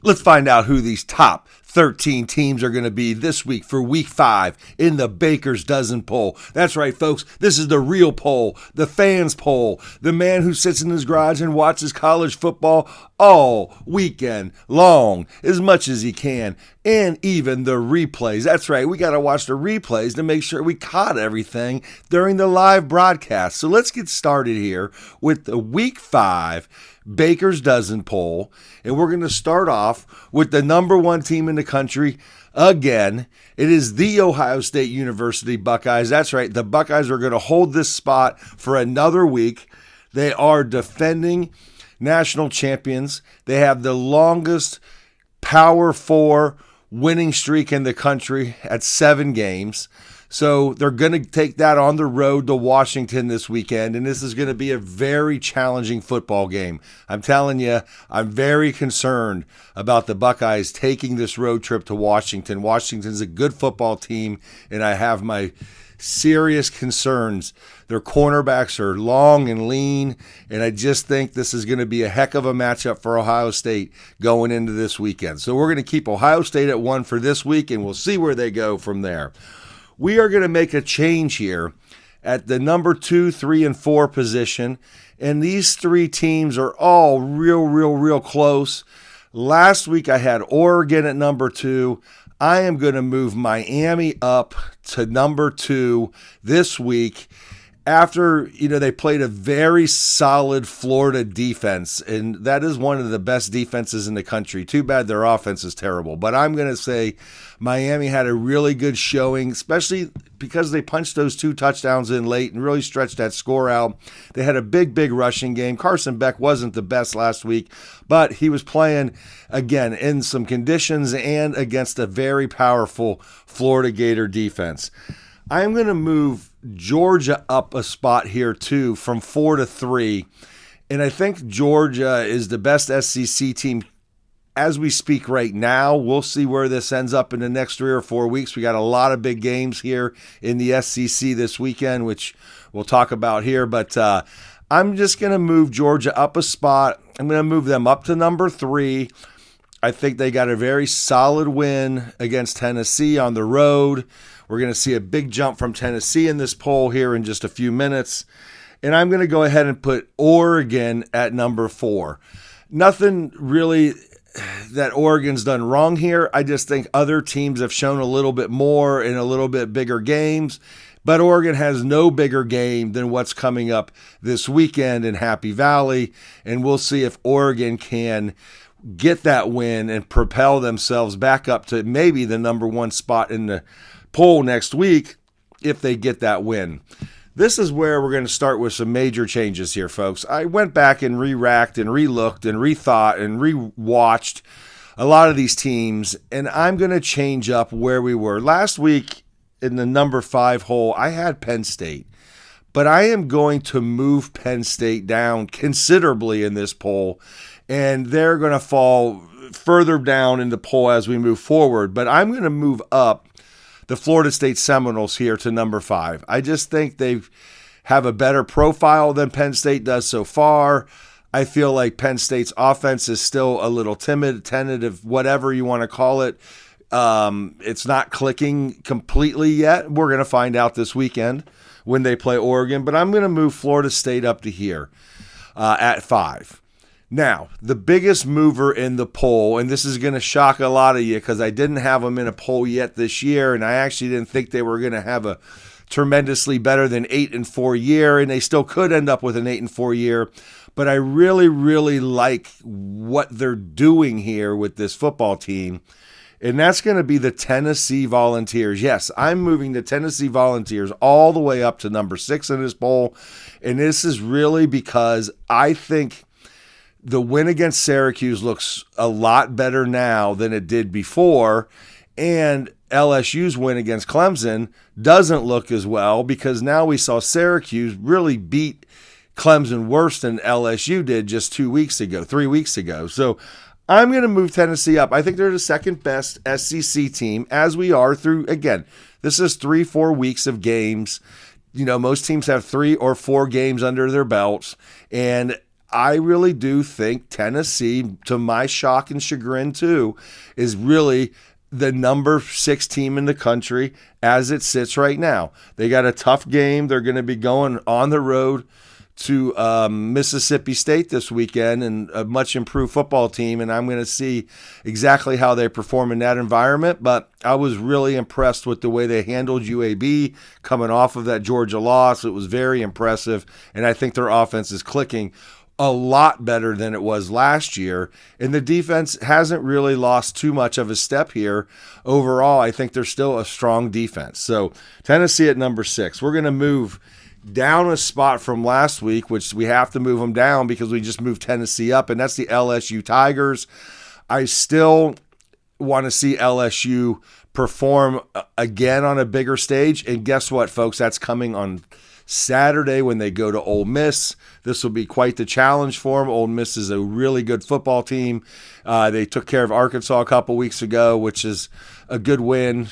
Let's find out who these top 13 teams are going to be this week for week 5 in the Baker's Dozen poll. That's right, folks. This is the real poll, the fans poll, the man who sits in his garage and watches college football all weekend long, as much as he can, and even the replays. That's right. We got to watch the replays to make sure we caught everything during the live broadcast. So let's get started here with the week 5 Baker's Dozen poll, and we're going to start off with the number 1 team in the country again. It is the Ohio State University Buckeyes. That's right, the Buckeyes are going to hold this spot for another week. They are defending national champions. They have the longest Power 4 winning streak in the country at 7 games. So they're going to take that on the road to Washington this weekend, and this is going to be a very challenging football game. I'm telling you, I'm very concerned about the Buckeyes taking this road trip to Washington. Washington's a good football team, and I have my serious concerns. Their cornerbacks are long and lean, and I just think this is going to be a heck of a matchup for Ohio State going into this weekend. So we're going to keep Ohio State at 1 for this week, and we'll see where they go from there. We are going to make a change here at the number 2, 3, and 4 position, and these 3 teams are all real close. Last week I had Oregon at number 2. I am going to move Miami up to number 2 this week after, they played a very solid Florida defense, and that is one of the best defenses in the country. Too bad their offense is terrible, but I'm going to say Miami had a really good showing, especially because they punched those 2 touchdowns in late and really stretched that score out. They had a big rushing game. Carson Beck wasn't the best last week, but he was playing, again, in some conditions and against a very powerful Florida Gator defense. I'm going to move Georgia up a spot here, too, from 4 to 3. And I think Georgia is the best SEC team as we speak right now. We'll see where this ends up in the next 3 or 4 weeks. We got a lot of big games here in the SEC this weekend, which we'll talk about here. But I'm just going to move Georgia up a spot. I'm going to move them up to number 3. I think they got a very solid win against Tennessee on the road. We're going to see a big jump from Tennessee in this poll here in just a few minutes. And I'm going to go ahead and put Oregon at number 4. Nothing really that Oregon's done wrong here. I just think other teams have shown a little bit more in a little bit bigger games. But Oregon has no bigger game than what's coming up this weekend in Happy Valley. And we'll see if Oregon can get that win and propel themselves back up to maybe the number 1 spot in the poll next week if they get that win. This is where we're going to start with some major changes here, folks. I went back and re-racked and re-looked and rethought and re-watched a lot of these teams, and I'm going to change up where we were. Last week in the number 5 hole, I had Penn State, but I am going to move Penn State down considerably in this poll, and they're going to fall further down in the poll as we move forward, but I'm going to move up the Florida State Seminoles here to number 5. I just think they have a better profile than Penn State does so far. I feel like Penn State's offense is still a little timid, tentative, whatever you want to call it. It's not clicking completely yet. We're going to find out this weekend when they play Oregon, but I'm going to move Florida State up to here at 5. Now, the biggest mover in the poll, and this is going to shock a lot of you because I didn't have them in a poll yet this year, and I actually didn't think they were going to have a tremendously better than 8-4 year, and they still could end up with an 8-4 year. But I really like what they're doing here with this football team, and that's going to be the Tennessee Volunteers. Yes, I'm moving the Tennessee Volunteers all the way up to number 6 in this poll, and this is really because I think the win against Syracuse looks a lot better now than it did before, and LSU's win against Clemson doesn't look as well because now we saw Syracuse really beat Clemson worse than LSU did just 3 weeks ago. So I'm going to move Tennessee up. I think they're the second best SEC team as we are through, again, this is 3-4 weeks of games. Most teams have 3 or 4 games under their belts, and I really do think Tennessee, to my shock and chagrin too, is really the number 6 team in the country as it sits right now. They got a tough game. They're going to be going on the road to Mississippi State this weekend, and a much improved football team, and I'm going to see exactly how they perform in that environment. But I was really impressed with the way they handled UAB coming off of that Georgia loss. It was very impressive, and I think their offense is clicking a lot better than it was last year, and the defense hasn't really lost too much of a step here. Overall, I think they're still a strong defense. So Tennessee at number 6. We're going to move down a spot from last week, which we have to move them down because we just moved Tennessee up, and that's the LSU Tigers. I still want to see LSU perform again on a bigger stage, and guess what, folks? That's coming on Saturday when they go to Ole Miss. This will be quite the challenge for them. Ole Miss is a really good football team. They took care of Arkansas a couple weeks ago, which is a good win.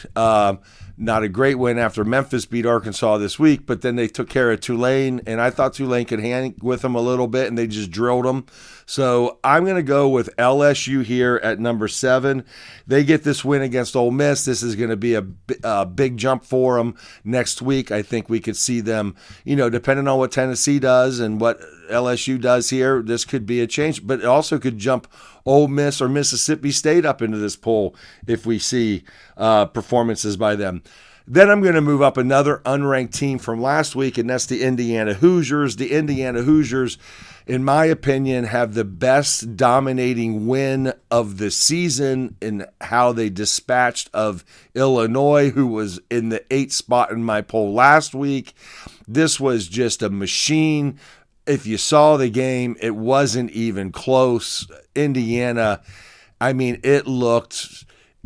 Not a great win after Memphis beat Arkansas this week, but then they took care of Tulane, and I thought Tulane could hang with them a little bit, and they just drilled them. So I'm going to go with LSU here at number 7. They get this win against Ole Miss. This is going to be a big jump for them next week. I think we could see them, depending on what Tennessee does and what LSU does here, this could be a change, but it also could jump Ole Miss or Mississippi State up into this poll if we see performances by them. Then I'm going to move up another unranked team from last week, and that's the Indiana Hoosiers. The Indiana Hoosiers, in my opinion, have the best dominating win of the season in how they dispatched of Illinois, who was in the 8th spot in my poll last week. This was just a machine. If you saw the game, it wasn't even close. Indiana,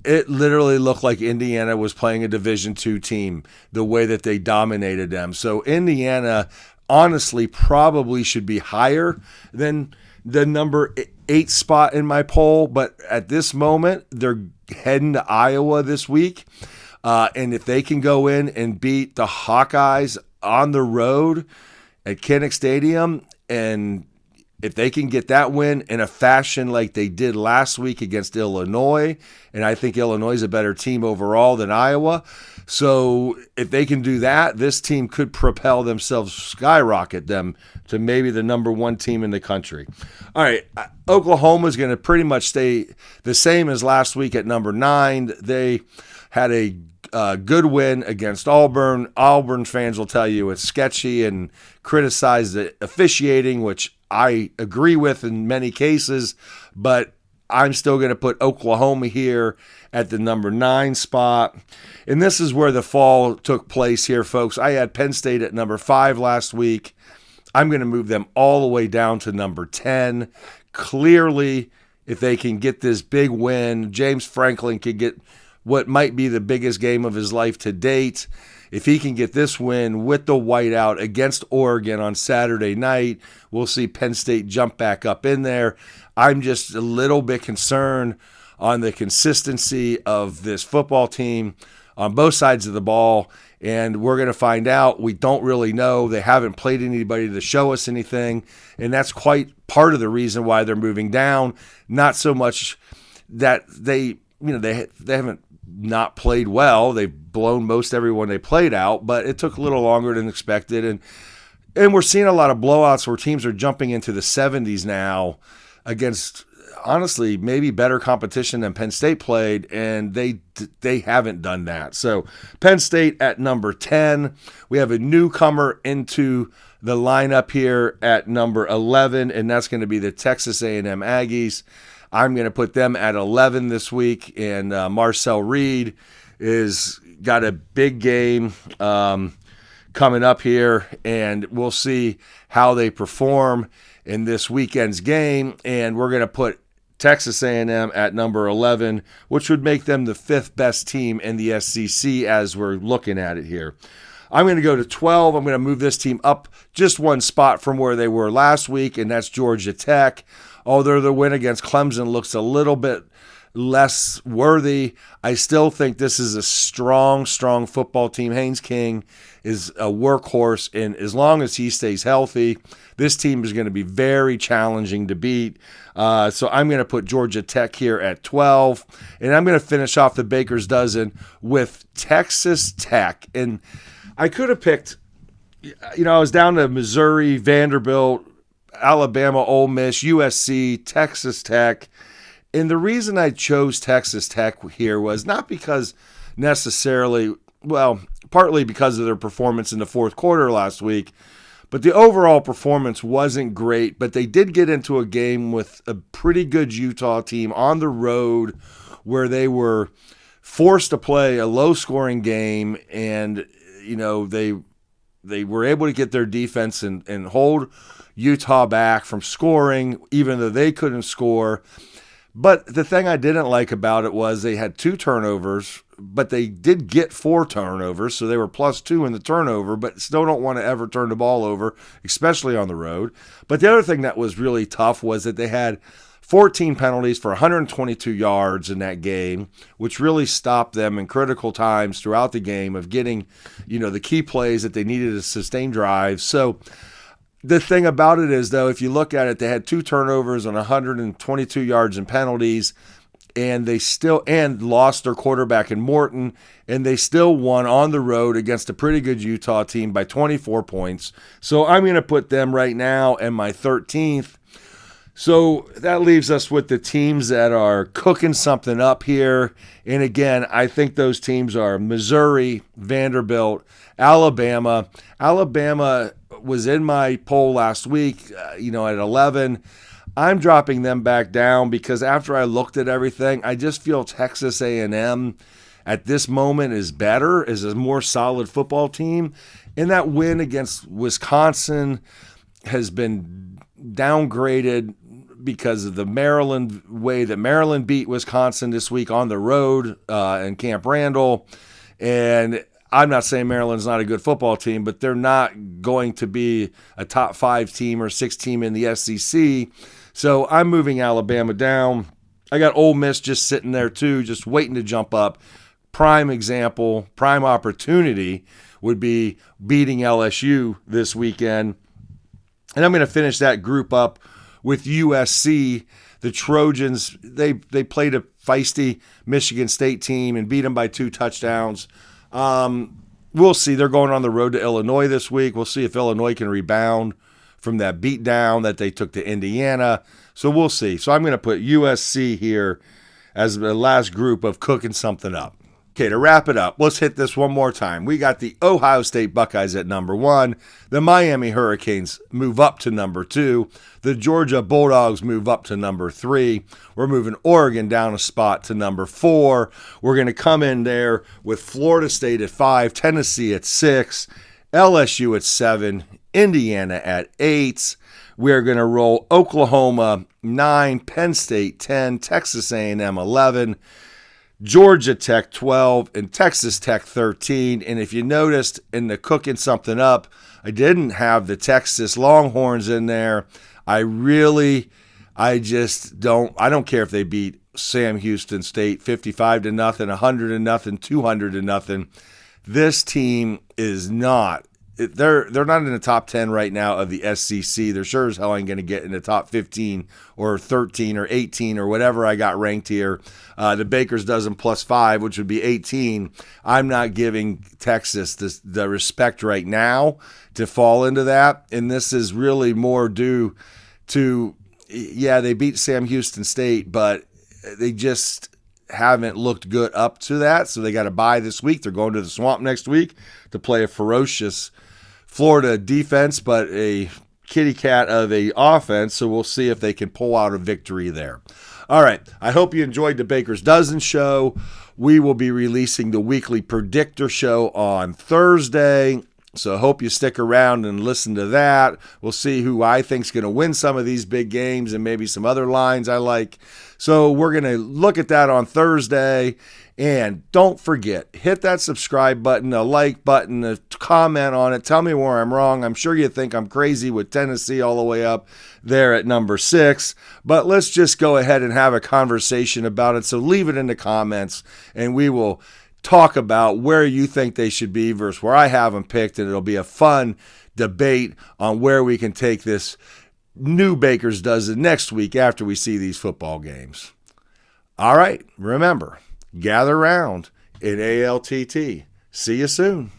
it literally looked like Indiana was playing a Division II team, the way that they dominated them. So Indiana, honestly, probably should be higher than the number 8 spot in my poll. But at this moment, they're heading to Iowa this week. And if they can go in and beat the Hawkeyes on the road at Kinnick Stadium, and if they can get that win in a fashion like they did last week against Illinois, and I think Illinois is a better team overall than Iowa. So if they can do that, this team could propel themselves, skyrocket them to maybe the number 1 team in the country. All right, Oklahoma is going to pretty much stay the same as last week at number 9. They had a good win against Auburn. Auburn fans will tell you it's sketchy and criticize the officiating, which I agree with in many cases, but I'm still going to put Oklahoma here at the number 9 spot. And this is where the fall took place here, folks. I had Penn State at number 5 last week. I'm going to move them all the way down to number 10. Clearly, if they can get this big win, James Franklin could get what might be the biggest game of his life to date. If he can get this win with the whiteout against Oregon on Saturday night, we'll see Penn State jump back up in there. I'm just a little bit concerned on the consistency of this football team on both sides of the ball, and we're going to find out. We don't really know. They haven't played anybody to show us anything, and that's quite part of the reason why they're moving down. Not so much that they haven't not played well. They've blown most everyone they played out, but it took a little longer than expected. And we're seeing a lot of blowouts where teams are jumping into the 70s now against, honestly, maybe better competition than Penn State played, and they haven't done that. So Penn State at number 10. We have a newcomer into the lineup here at number 11, and that's going to be the Texas A&M Aggies. I'm going to put them at 11 this week, and Marcel Reed is got a big game coming up here, and we'll see how they perform in this weekend's game. And we're going to put Texas A&M at number 11, which would make them the 5th best team in the SEC as we're looking at it here. I'm going to go to 12. I'm going to move this team up just 1 spot from where they were last week, and that's Georgia Tech. Although the win against Clemson looks a little bit less worthy. I still think this is a strong football team. Haynes King is a workhorse, and as long as he stays healthy, this team is going to be very challenging to beat. So I'm going to put Georgia Tech here at 12, and I'm going to finish off the Baker's Dozen with Texas Tech. And I could have picked, I was down to Missouri, Vanderbilt, Alabama, Ole Miss, USC, Texas Tech. And the reason I chose Texas Tech here was not because necessarily, partly because of their performance in the fourth quarter last week, but the overall performance wasn't great. But they did get into a game with a pretty good Utah team on the road where they were forced to play a low-scoring game, and, they were able to get their defense and hold Utah back from scoring, even though they couldn't score. But the thing I didn't like about it was they had 2 turnovers, but they did get 4 turnovers, so they were +2 in the turnover, but still don't want to ever turn the ball over, especially on the road. But the other thing that was really tough was that they had 14 penalties for 122 yards in that game, which really stopped them in critical times throughout the game of getting, the key plays that they needed to sustain drives. So the thing about it is, though, if you look at it, they had 2 turnovers on 122 yards in penalties, and they still lost their quarterback in Morton, and they still won on the road against a pretty good Utah team by 24 points. So I'm going to put them right now in my 13th. So that leaves us with the teams that are cooking something up here. And again, I think those teams are Missouri, Vanderbilt, Alabama. Alabama was in my poll last week, at 11. I'm dropping them back down because after I looked at everything, I just feel Texas A&M at this moment is better, is a more solid football team. And that win against Wisconsin has been downgraded because of the Maryland way that Maryland beat Wisconsin this week on the road in Camp Randall. And I'm not saying Maryland's not a good football team, but they're not going to be a top 5 team or 6 team in the SEC. So I'm moving Alabama down. I got Ole Miss just sitting there too, just waiting to jump up. Prime example, prime opportunity would be beating LSU this weekend. And I'm going to finish that group up with USC. The Trojans, they played a feisty Michigan State team and beat them by 2 touchdowns. We'll see. They're going on the road to Illinois this week. We'll see if Illinois can rebound from that beatdown that they took to Indiana. So we'll see. So I'm going to put USC here as the last group of cooking something up. Okay, to wrap it up, let's hit this one more time. We got the Ohio State Buckeyes at number 1. The Miami Hurricanes move up to number 2. The Georgia Bulldogs move up to number 3. We're moving Oregon down a spot to number 4. We're going to come in there with Florida State at 5, Tennessee at 6, LSU at 7, Indiana at 8. We're going to roll Oklahoma 9, Penn State 10, Texas A&M 11, Georgia Tech 12, and Texas Tech 13. And if you noticed in the cooking something up, I didn't have the Texas Longhorns in there. I don't care if they beat Sam Houston State 55-0, 100-0, 200-0. This team is not. They're not in the top 10 right now of the SEC. They're sure as hell ain't going to get in the top 15 or 13 or 18 or whatever I got ranked here. The Baker's Dozen +5, which would be 18. I'm not giving Texas the respect right now to fall into that. And this is really more due to, they beat Sam Houston State, but they just haven't looked good up to that. So they got to bye this week. They're going to the Swamp next week to play a ferocious Florida defense, but a kitty cat of a offense, so we'll see if they can pull out a victory there. All right, I hope you enjoyed the Baker's Dozen show. We will be releasing the weekly predictor show on Thursday, So I hope you stick around and listen to that. We'll see who I think is going to win some of these big games and maybe some other lines I like. So we're going to look at that on Thursday. And don't forget, hit that subscribe button, a like button, a comment on it. Tell me where I'm wrong. I'm sure you think I'm crazy with Tennessee all the way up there at number 6. But let's just go ahead and have a conversation about it. So leave it in the comments, and we will talk about where you think they should be versus where I have them picked. And it'll be a fun debate on where we can take this new Baker's Dozen next week after we see these football games. All right, remember, gather round in ALTT. See you soon.